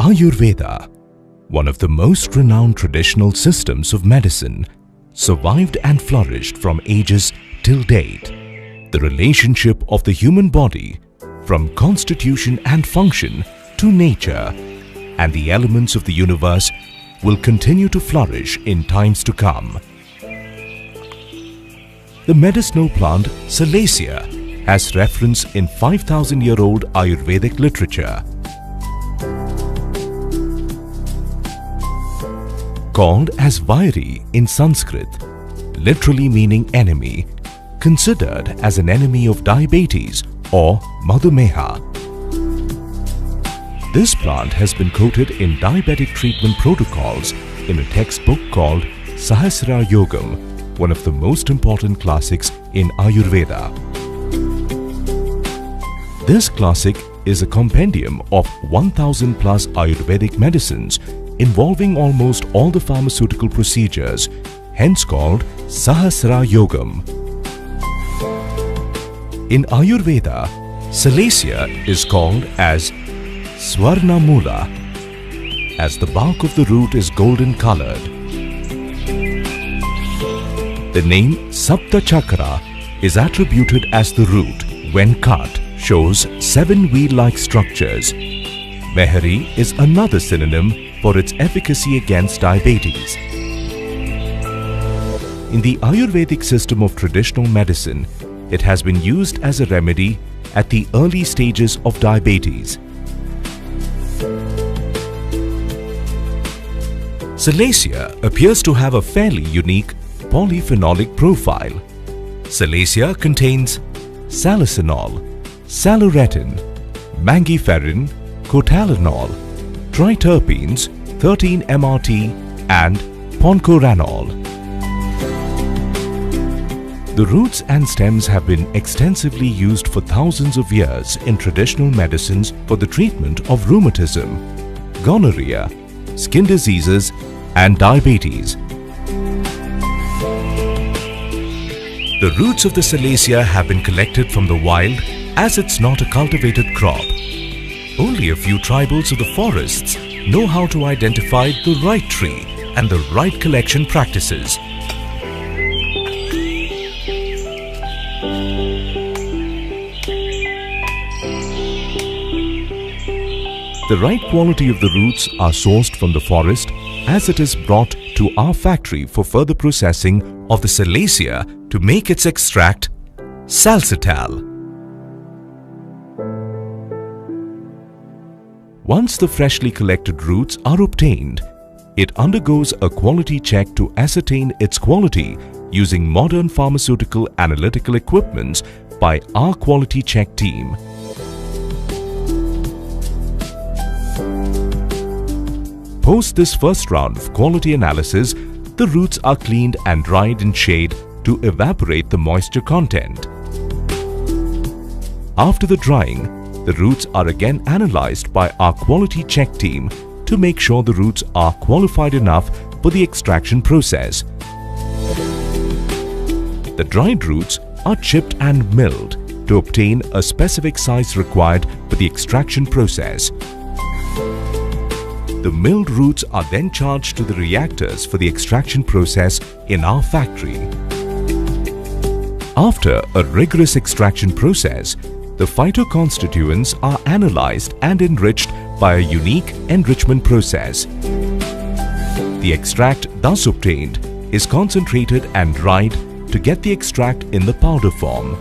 Ayurveda, one of the most renowned traditional systems of medicine, survived and flourished from ages till date. The relationship of the human body, from constitution and function to nature, and the elements of the universe will continue to flourish in times to come. The medicinal plant Salcia has reference in 5,000-year-old Ayurvedic literature. Called as Vairi in Sanskrit, literally meaning enemy, considered as an enemy of diabetes or Madhumeha. This plant has been quoted in diabetic treatment protocols in a textbook called Sahasra Yogam, one of the most important classics in Ayurveda. This classic is a compendium of 1,000 plus Ayurvedic medicines involving almost all the pharmaceutical procedures, hence called Sahasra Yogam. In Ayurveda, Salcia is called as Swarna Mula, as the bark of the root is golden colored. The name Sapta Chakra is attributed as the root, when cut, shows 7 wheel-like structures. Mehari is another synonym for its efficacy against diabetes. In the Ayurvedic system of traditional medicine, it has been used as a remedy at the early stages of diabetes. Salcia appears to have a fairly unique polyphenolic profile. Salcia contains salicylic, saluretin, mangiferin, cotalinol, triterpenes, 13-MRT and poncoranol. The roots and stems have been extensively used for thousands of years in traditional medicines for the treatment of rheumatism, gonorrhea, skin diseases and diabetes. The roots of the Salcia have been collected from the wild as it's not a cultivated crop. Only a few tribals of the forests know how to identify the right tree and the right collection practices. The right quality of the roots are sourced from the forest as it is brought to our factory for further processing of the Salcia to make its extract, salcital. Once the freshly collected roots are obtained, it undergoes a quality check to ascertain its quality using modern pharmaceutical analytical equipments by our quality check team. Post this first round of quality analysis, the roots are cleaned and dried in shade to evaporate the moisture content. After the drying, the roots are again analyzed by our quality check team to make sure the roots are qualified enough for the extraction process. The dried roots are chipped and milled to obtain a specific size required for the extraction process. The milled roots are then charged to the reactors for the extraction process in our factory. After a rigorous extraction process, the phytoconstituents are analyzed and enriched by a unique enrichment process. The extract thus obtained is concentrated and dried to get the extract in the powder form.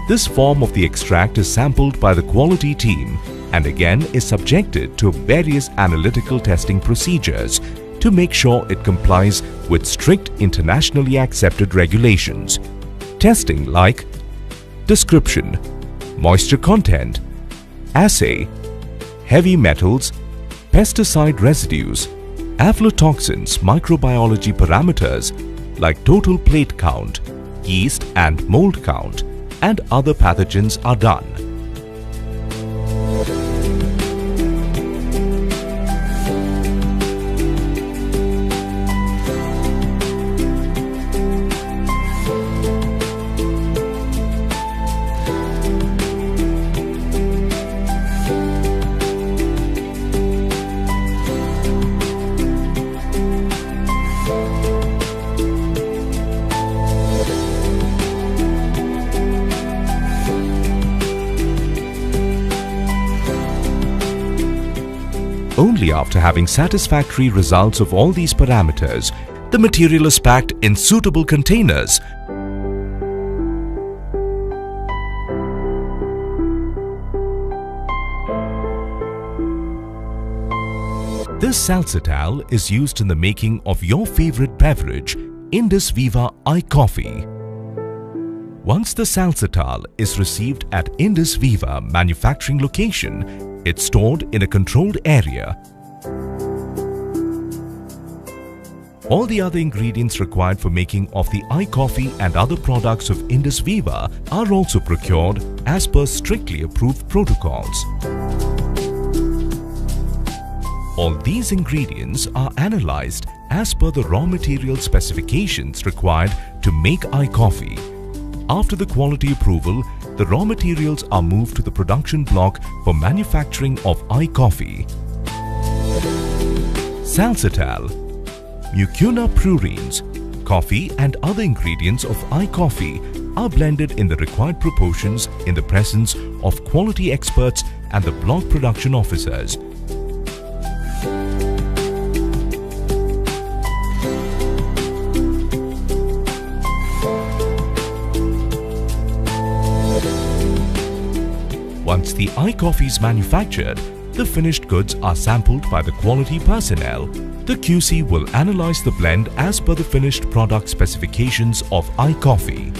This form of the extract is sampled by the quality team and again is subjected to various analytical testing procedures to make sure it complies with strict internationally accepted regulations. Testing like description, moisture content, assay, heavy metals, pesticide residues, aflatoxins, microbiology parameters like total plate count, yeast and mold count, and other pathogens are done. Only after having satisfactory results of all these parameters, the material is packed in suitable containers. This salcital is used in the making of your favorite beverage, Indusviva iCoffee. Once the salcital is received at Indusviva manufacturing location, it's stored in a controlled area. All the other ingredients required for making of the iCoffee and other products of Indusviva are also procured as per strictly approved protocols. All these ingredients are analyzed as per the raw material specifications required to make iCoffee. After the quality approval, the raw materials are moved to the production block for manufacturing of iCoffee. Salcital, mucuna prurines, coffee and other ingredients of iCoffee are blended in the required proportions in the presence of quality experts and the block production officers. Once the iCoffee is manufactured, the finished goods are sampled by the quality personnel. The QC will analyze the blend as per the finished product specifications of iCoffee.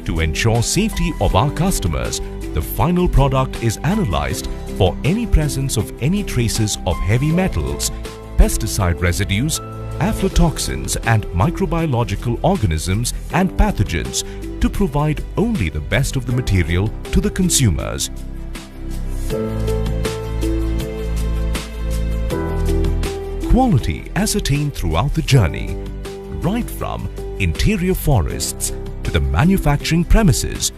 To ensure safety of our customers, the final product is analyzed for any presence of any traces of heavy metals, pesticide residues, aflatoxins and microbiological organisms and pathogens to provide only the best of the material to the consumers. Quality ascertained throughout the journey, right from interior forests to the manufacturing premises,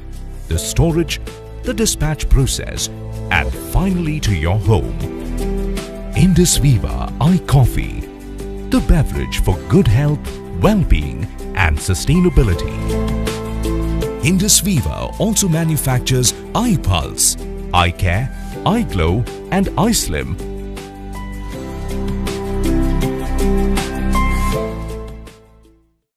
the storage, the dispatch process, and finally to your home. Indusviva iCoffee, the beverage for good health, well-being and sustainability. Indusviva also manufactures iPulse, iCare, iGlow and iSlim